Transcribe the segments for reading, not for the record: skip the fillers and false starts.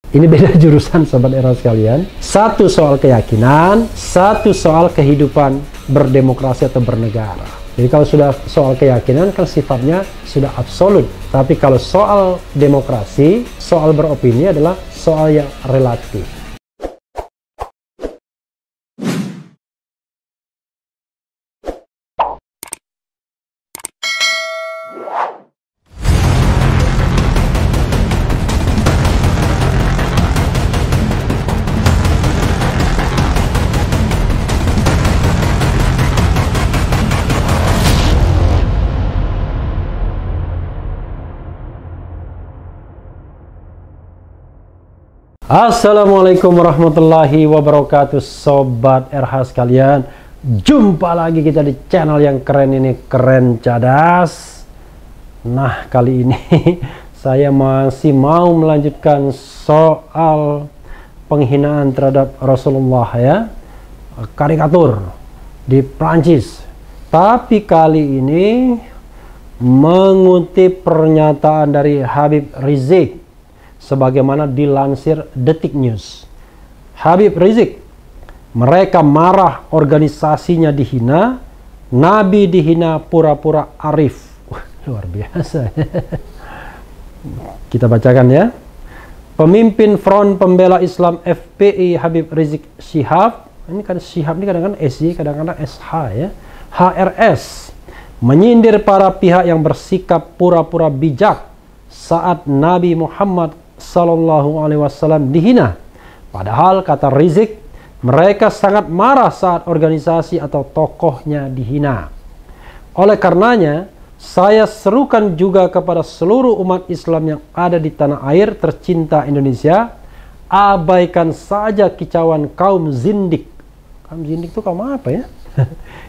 Ini beda jurusan sobat era sekalian. Satu soal keyakinan, satu soal kehidupan berdemokrasi atau bernegara. Jadi kalau sudah soal keyakinan kan sifatnya sudah absolut. Tapi kalau soal demokrasi, soal beropini adalah soal yang relatif. Assalamualaikum warahmatullahi wabarakatuh sobat RH sekalian. Jumpa lagi kita di channel yang keren ini, Keren Cadas. Nah, kali ini saya masih mau melanjutkan soal penghinaan terhadap Rasulullah ya, karikatur di Prancis. Tapi kali ini mengutip pernyataan dari Habib Rizik sebagaimana dilansir Detik News. Habib Rizik, mereka marah organisasinya dihina, Nabi dihina pura-pura arif. Luar biasa. Kita bacakan ya. Pemimpin Front Pembela Islam FPI Habib Rizik Syihab, ini kan Syihab ini kadang-kadang SY, kadang-kadang SH ya, HRS, menyindir para pihak yang bersikap pura-pura bijak saat Nabi Muhammad Sallallahu Alaihi Wasallam dihina. Padahal kata Rizik, mereka sangat marah saat organisasi atau tokohnya dihina. Oleh karenanya, saya serukan juga kepada seluruh umat Islam yang ada di tanah air tercinta Indonesia, abaikan saja kicauan kaum zindik. Kaum zindik itu kaum apa ya?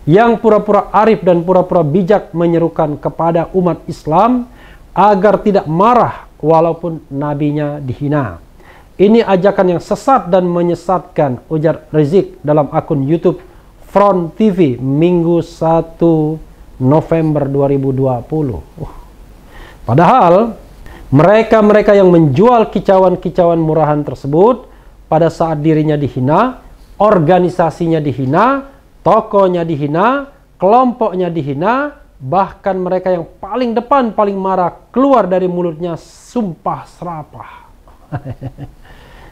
Yang pura-pura arif dan pura-pura bijak menyerukan kepada umat Islam agar tidak marah walaupun nabinya dihina. Ini ajakan yang sesat dan menyesatkan, ujar Rizik dalam akun YouTube Front TV Minggu 1 November 2020. Padahal mereka yang menjual kicauan-kicauan murahan tersebut pada saat dirinya dihina, organisasinya dihina, tokohnya dihina, kelompoknya dihina, bahkan mereka yang paling depan, paling marah, keluar dari mulutnya sumpah serapah.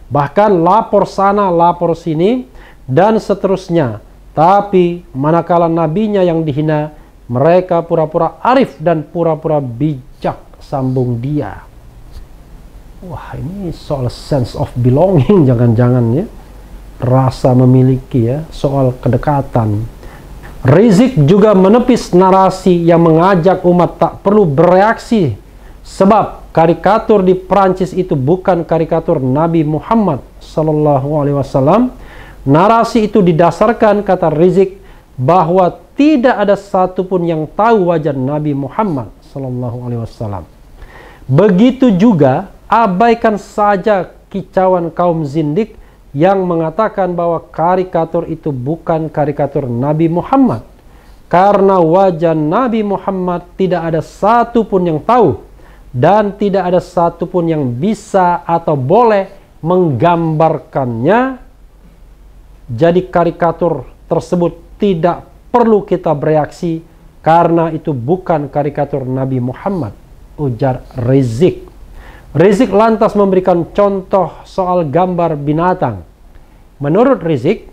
Bahkan lapor sana, lapor sini, dan seterusnya. Tapi manakala nabinya yang dihina, mereka pura-pura arif dan pura-pura bijak, sambung dia. Wah, ini soal sense of belonging, jangan-jangan ya. Rasa memiliki ya, soal kedekatan. Rizik juga menepis narasi yang mengajak umat tak perlu bereaksi sebab karikatur di Prancis itu bukan karikatur Nabi Muhammad Sallallahu Alaihi Wasallam. Narasi itu didasarkan, kata Rizik, bahwa tidak ada satupun yang tahu wajah Nabi Muhammad Sallallahu Alaihi Wasallam. Begitu juga abaikan saja kicauan kaum zindik yang mengatakan bahwa karikatur itu bukan karikatur Nabi Muhammad. Karena wajah Nabi Muhammad tidak ada satupun yang tahu dan tidak ada satupun yang bisa atau boleh menggambarkannya. Jadi karikatur tersebut tidak perlu kita bereaksi karena itu bukan karikatur Nabi Muhammad, ujar Rizik. Rizik lantas memberikan contoh soal gambar binatang. Menurut Rizik,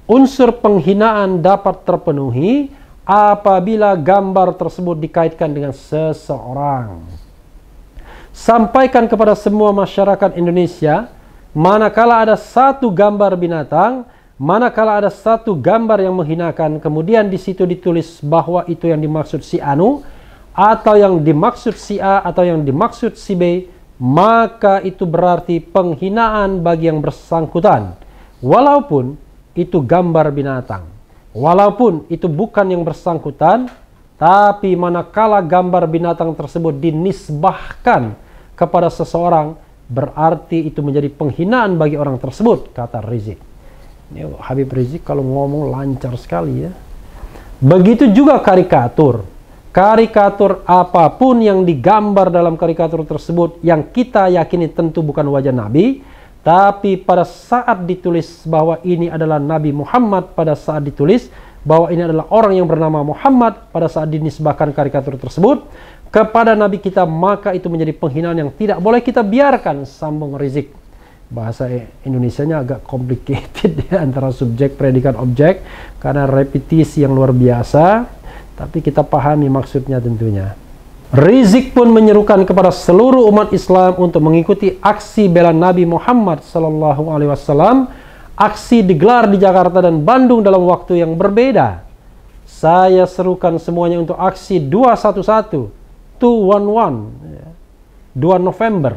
unsur penghinaan dapat terpenuhi apabila gambar tersebut dikaitkan dengan seseorang. Sampaikan kepada semua masyarakat Indonesia, manakala ada satu gambar binatang, manakala ada satu gambar yang menghinakan, kemudian di situ ditulis bahwa itu yang dimaksud si Anu, atau yang dimaksud si A, atau yang dimaksud si B, maka itu berarti penghinaan bagi yang bersangkutan, walaupun itu gambar binatang, walaupun itu bukan yang bersangkutan. Tapi manakala gambar binatang tersebut dinisbahkan kepada seseorang, berarti itu menjadi penghinaan bagi orang tersebut, kata Rizik. Ini Habib Rizik kalau ngomong lancar sekali ya. Begitu juga karikatur. Karikatur apapun yang digambar dalam karikatur tersebut yang kita yakini tentu bukan wajah Nabi, Tapi pada saat ditulis bahwa ini adalah Nabi Muhammad, pada saat ditulis bahwa ini adalah orang yang bernama Muhammad, pada saat dinisbahkan karikatur tersebut kepada Nabi kita, maka itu menjadi penghinaan yang tidak boleh kita biarkan. Sambung Rizik. Bahasa Indonesianya agak complicated ya, antara subjek, predikat, objek, karena repetisi yang luar biasa, tapi kita pahami maksudnya tentunya. Rizik pun menyerukan kepada seluruh umat Islam untuk mengikuti aksi bela Nabi Muhammad SAW. Aksi digelar di Jakarta dan Bandung dalam waktu yang berbeda. Saya serukan semuanya untuk aksi 211, 2 November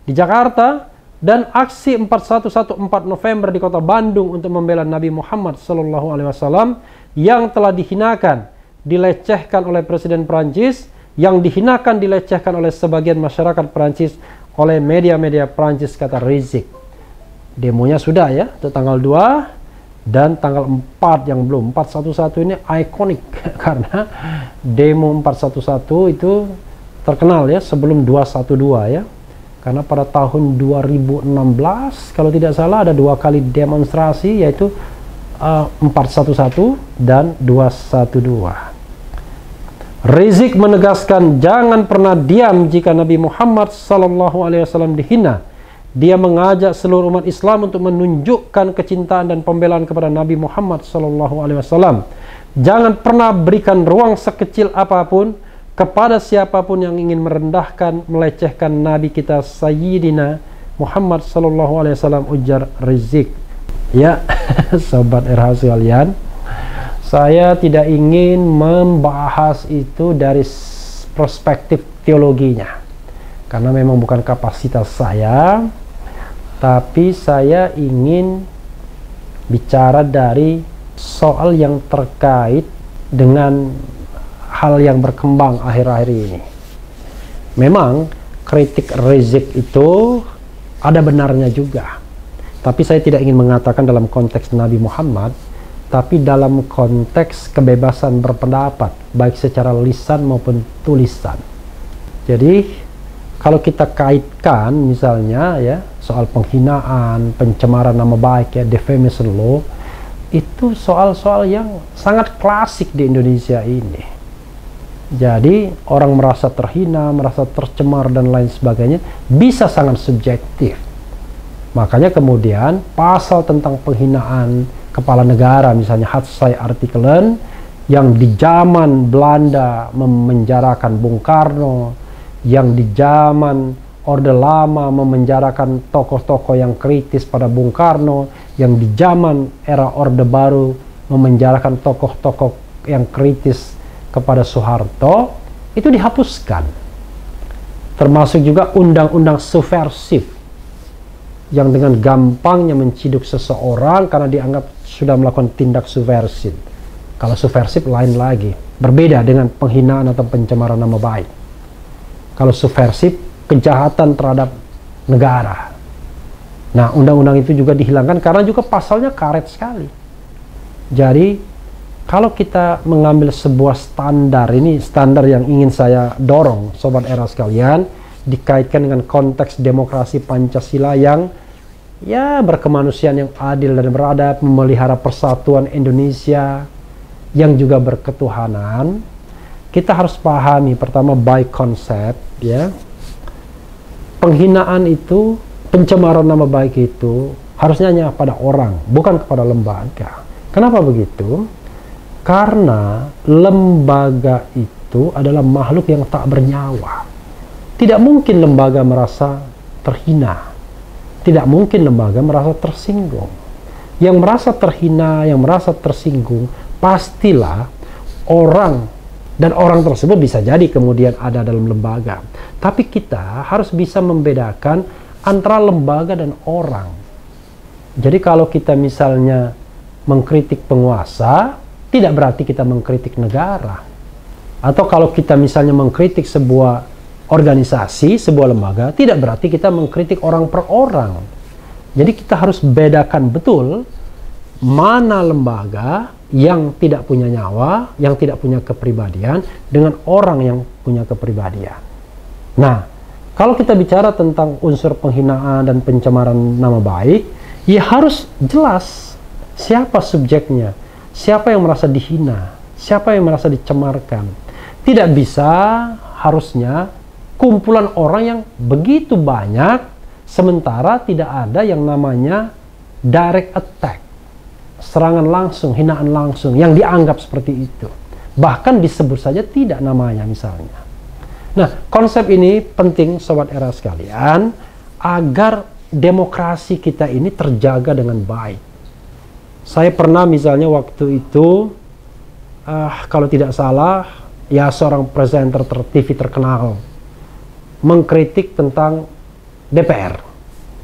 di Jakarta, dan aksi 4114 November di kota Bandung untuk membela Nabi Muhammad SAW yang telah dihinakan, dilecehkan oleh Presiden Prancis, yang dihinakan, dilecehkan oleh sebagian masyarakat Prancis, oleh media-media Prancis, kata Rizik. Demonya sudah ya, itu tanggal 2 dan tanggal 4 yang belum. 411 ini ikonik karena demo 411 itu terkenal ya, sebelum 212 ya. Karena pada tahun 2016 kalau tidak salah ada 2 kali demonstrasi, yaitu 411 dan 212. Rizik menegaskan jangan pernah diam jika Nabi Muhammad SAW dihina. Dia mengajak seluruh umat Islam untuk menunjukkan kecintaan dan pembelaan kepada Nabi Muhammad SAW. Jangan pernah berikan ruang sekecil apapun kepada siapapun yang ingin merendahkan, melecehkan Nabi kita Sayyidina Muhammad SAW, ujar Rizik. Ya, sobat RH sekalian, saya tidak ingin membahas itu dari perspektif teologinya, karena memang bukan kapasitas saya, tapi saya ingin bicara dari soal yang terkait dengan hal yang berkembang akhir-akhir ini. Memang kritik Rizik itu ada benarnya juga, tapi saya tidak ingin mengatakan dalam konteks Nabi Muhammad, tapi dalam konteks kebebasan berpendapat, baik secara lisan maupun tulisan. Jadi kalau kita kaitkan misalnya ya soal penghinaan, pencemaran nama baik ya, defamation law, itu soal-soal yang sangat klasik di Indonesia ini. Jadi orang merasa terhina, merasa tercemar dan lain sebagainya bisa sangat subjektif. Makanya kemudian pasal tentang penghinaan kepala negara, misalnya Hatsai Artikelen, yang di zaman Belanda memenjarakan Bung Karno, yang di zaman Orde Lama memenjarakan tokoh-tokoh yang kritis pada Bung Karno, yang di zaman era Orde Baru memenjarakan tokoh-tokoh yang kritis kepada Soeharto, itu dihapuskan. Termasuk juga undang-undang subversif, yang dengan gampangnya menciduk seseorang karena dianggap sudah melakukan tindak subversif. Kalau subversif lain lagi, berbeda dengan penghinaan atau pencemaran nama baik. Kalau subversif, kejahatan terhadap negara. Nah, undang-undang itu juga dihilangkan karena juga pasalnya karet sekali. Jadi kalau kita mengambil sebuah standar, ini standar yang ingin saya dorong sobat era sekalian, dikaitkan dengan konteks demokrasi Pancasila yang ya berkemanusiaan yang adil dan beradab, memelihara persatuan Indonesia yang juga berketuhanan. Kita harus pahami pertama by konsep ya, penghinaan itu, pencemaran nama baik itu harusnya hanya pada orang, bukan kepada lembaga. Kenapa begitu? Karena lembaga itu adalah makhluk yang tak bernyawa. Tidak mungkin lembaga merasa terhina. Tidak mungkin lembaga merasa tersinggung. Yang merasa terhina, yang merasa tersinggung, pastilah orang, dan orang tersebut bisa jadi kemudian ada dalam lembaga. Tapi kita harus bisa membedakan antara lembaga dan orang. Jadi kalau kita misalnya mengkritik penguasa, tidak berarti kita mengkritik negara. Atau kalau kita misalnya mengkritik sebuah organisasi, sebuah lembaga, tidak berarti kita mengkritik orang per orang. Jadi kita harus bedakan betul mana lembaga yang tidak punya nyawa, yang tidak punya kepribadian, dengan orang yang punya kepribadian. Nah, Kalau kita bicara tentang unsur penghinaan dan pencemaran nama baik, ya harus jelas siapa subjeknya, siapa yang merasa dihina, siapa yang merasa dicemarkan. Tidak bisa harusnya kumpulan orang yang begitu banyak, sementara tidak ada yang namanya direct attack, serangan langsung, hinaan langsung, yang dianggap seperti itu. Bahkan disebut saja tidak namanya misalnya. Nah, konsep ini penting Sobat Era sekalian, agar demokrasi kita ini terjaga dengan baik. Saya pernah misalnya waktu itu, kalau tidak salah, ya seorang presenter TV terkenal mengkritik tentang DPR.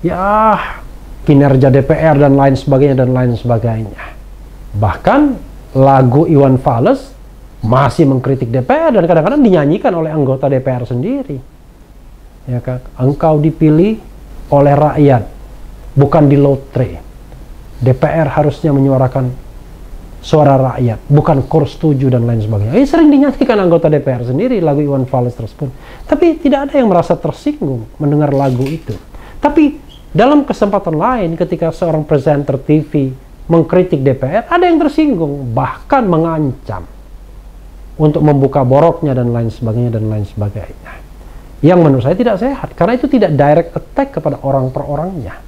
Ya, kinerja DPR dan lain sebagainya. Bahkan lagu Iwan Fals masih mengkritik DPR dan kadang-kadang dinyanyikan oleh anggota DPR sendiri. Ya kan? Engkau dipilih oleh rakyat, bukan di lotre. DPR harusnya menyuarakan suara rakyat, bukan kurs 7 dan lain sebagainya. Ini sering dinyanyikan anggota DPR sendiri lagu Iwan Fals tersebut. Tapi tidak ada yang merasa tersinggung mendengar lagu itu. Tapi dalam kesempatan lain ketika seorang presenter TV mengkritik DPR, ada yang tersinggung, bahkan mengancam untuk membuka boroknya dan lain sebagainya. Yang menurut saya tidak sehat, karena itu tidak direct attack kepada orang per orangnya.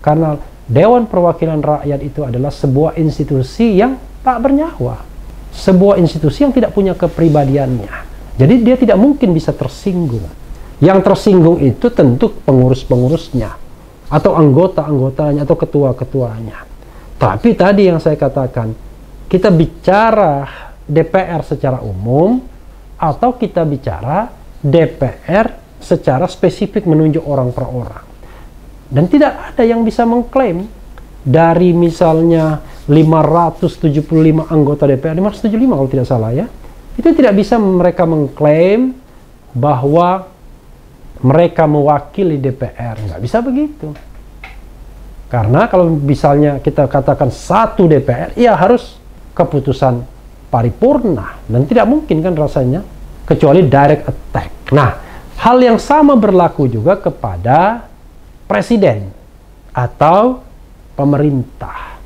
Karena Dewan Perwakilan Rakyat itu adalah sebuah institusi yang tak bernyawa, sebuah institusi yang tidak punya kepribadiannya. Jadi dia tidak mungkin bisa tersinggung. Yang tersinggung itu tentu pengurus-pengurusnya, atau anggota-anggotanya, atau ketua-ketuanya. Tapi tadi yang saya katakan, kita bicara DPR secara umum, atau kita bicara DPR secara spesifik menunjuk orang per orang. Dan tidak ada yang bisa mengklaim dari misalnya 575 anggota DPR, 575 kalau tidak salah ya, itu tidak bisa mereka mengklaim bahwa mereka mewakili DPR. Nggak bisa begitu. Karena kalau misalnya kita katakan satu DPR, ya harus keputusan paripurna, dan tidak mungkin kan rasanya kecuali direct attack. Nah, hal yang sama berlaku juga kepada presiden atau pemerintah.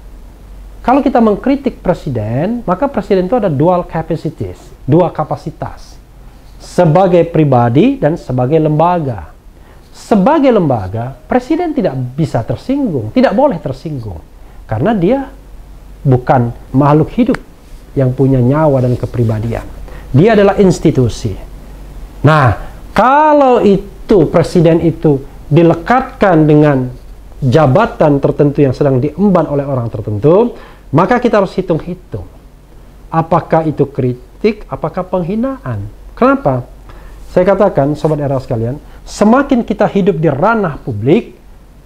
Kalau kita mengkritik presiden, maka presiden itu ada dual capacities, dua kapasitas, sebagai pribadi dan sebagai lembaga. Sebagai lembaga, presiden tidak bisa tersinggung, tidak boleh tersinggung, karena dia bukan makhluk hidup yang punya nyawa dan kepribadian. Dia adalah institusi. Nah, kalau itu presiden itu dilekatkan dengan jabatan tertentu yang sedang diemban oleh orang tertentu, maka kita harus hitung-hitung. Apakah itu kritik, apakah penghinaan? Kenapa? Saya katakan, Sobat Era sekalian, semakin kita hidup di ranah publik,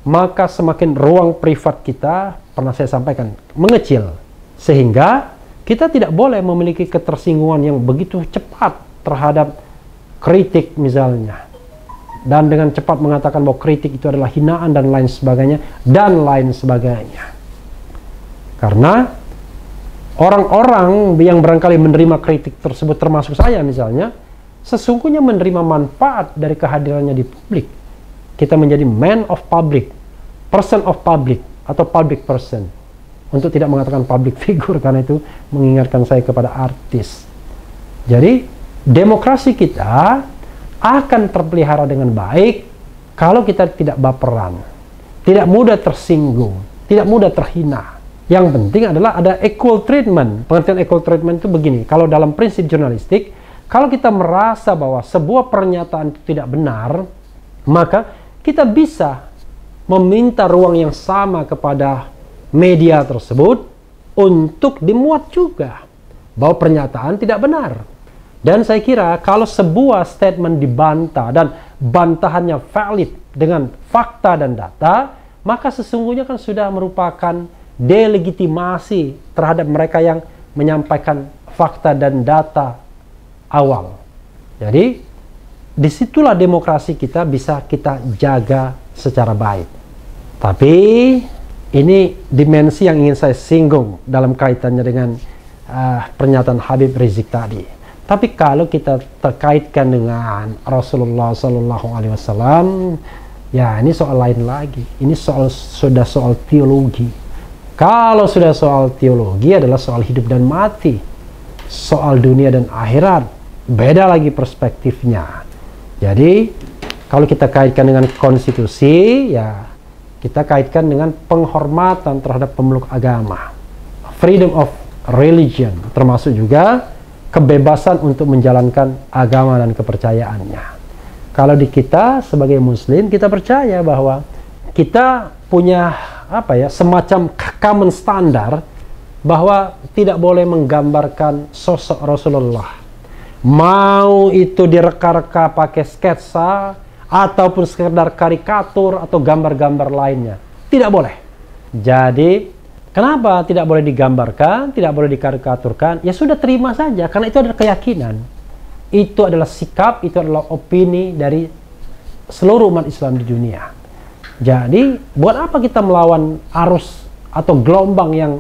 maka semakin ruang privat kita, pernah saya sampaikan, mengecil. Sehingga kita tidak boleh memiliki ketersinggungan yang begitu cepat terhadap kritik misalnya. Dan dengan cepat mengatakan bahwa kritik itu adalah hinaan dan lain sebagainya. Karena orang-orang yang barangkali menerima kritik tersebut, termasuk saya misalnya, sesungguhnya menerima manfaat dari kehadirannya di publik. Kita menjadi man of public, person of public, atau public person. Untuk tidak mengatakan public figure, karena itu mengingatkan saya kepada artis. Jadi, demokrasi kita akan terpelihara dengan baik kalau kita tidak baperan, tidak mudah tersinggung, tidak mudah terhina. Yang penting adalah ada equal treatment. Pengertian equal treatment itu begini, kalau dalam prinsip jurnalistik, kalau kita merasa bahwa sebuah pernyataan itu tidak benar, maka kita bisa meminta ruang yang sama kepada media tersebut untuk dimuat juga bahwa pernyataan tidak benar. Dan saya kira kalau sebuah statement dibantah dan bantahannya valid dengan fakta dan data, maka sesungguhnya kan sudah merupakan delegitimasi terhadap mereka yang menyampaikan fakta dan data awal. Jadi disitulah demokrasi kita bisa kita jaga secara baik. Tapi ini dimensi yang ingin saya singgung dalam kaitannya dengan pernyataan Habib Rizik tadi. Tapi kalau kita terkaitkan dengan Rasulullah Sallallahu Alaihi Wasallam, ya ini soal lain lagi. Ini sudah soal teologi. Kalau sudah soal teologi adalah soal hidup dan mati, soal dunia dan akhirat, beda lagi perspektifnya. Jadi kalau kita kaitkan dengan konstitusi, ya kita kaitkan dengan penghormatan terhadap pemeluk agama, freedom of religion, termasuk juga kebebasan untuk menjalankan agama dan kepercayaannya. Kalau di kita sebagai muslim, kita percaya bahwa kita punya semacam common standar bahwa tidak boleh menggambarkan sosok Rasulullah, mau itu direka-reka pakai sketsa ataupun sekedar karikatur atau gambar-gambar lainnya, tidak boleh. Jadi kenapa tidak boleh digambarkan, tidak boleh dikarikaturkan? Ya sudah, terima saja, karena itu adalah keyakinan. Itu adalah sikap, itu adalah opini dari seluruh umat Islam di dunia. Jadi, buat apa kita melawan arus atau gelombang yang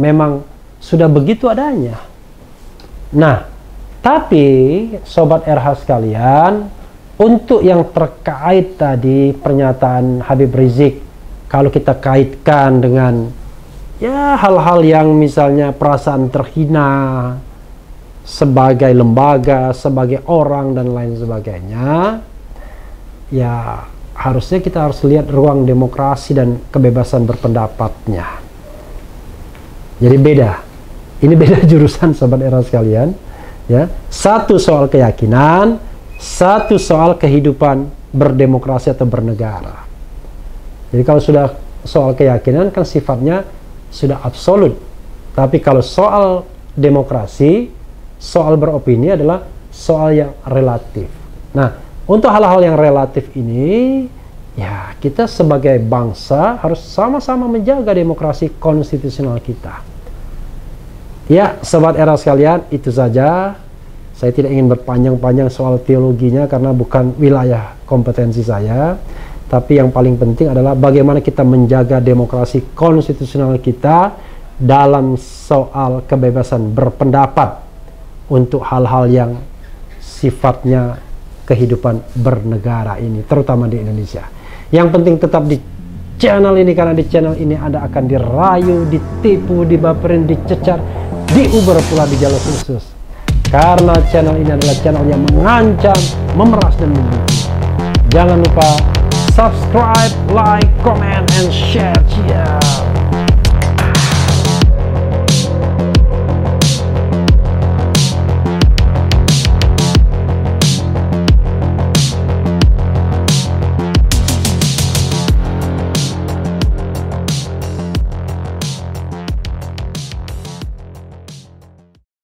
memang sudah begitu adanya? Nah, tapi Sobat RH sekalian, untuk yang terkait tadi pernyataan Habib Rizik, kalau kita kaitkan dengan ya hal-hal yang misalnya perasaan terhina sebagai lembaga, sebagai orang dan lain sebagainya, ya harusnya kita harus lihat ruang demokrasi dan kebebasan berpendapatnya. Jadi beda, ini beda jurusan Sobat RH sekalian, ya. Satu soal keyakinan, satu soal kehidupan berdemokrasi atau bernegara. Jadi kalau sudah soal keyakinan kan sifatnya sudah absolut. Tapi kalau soal demokrasi, soal beropini adalah soal yang relatif. Nah, untuk hal-hal yang relatif ini, ya kita sebagai bangsa harus sama-sama menjaga demokrasi konstitusional kita. Ya, Sobat RH sekalian, itu saja. Saya tidak ingin berpanjang-panjang soal teologinya karena bukan wilayah kompetensi saya. Tapi yang paling penting adalah bagaimana kita menjaga demokrasi konstitusional kita dalam soal kebebasan berpendapat untuk hal-hal yang sifatnya kehidupan bernegara ini, terutama di Indonesia. Yang penting tetap di channel ini, karena di channel ini Anda akan dirayu, ditipu, dibaperin, dicecar, diuber pula di jalur khusus. Karena channel ini adalah channel yang mengancam, memeras, dan membunuh. Jangan lupa subscribe, like, comment, and share. Yeah.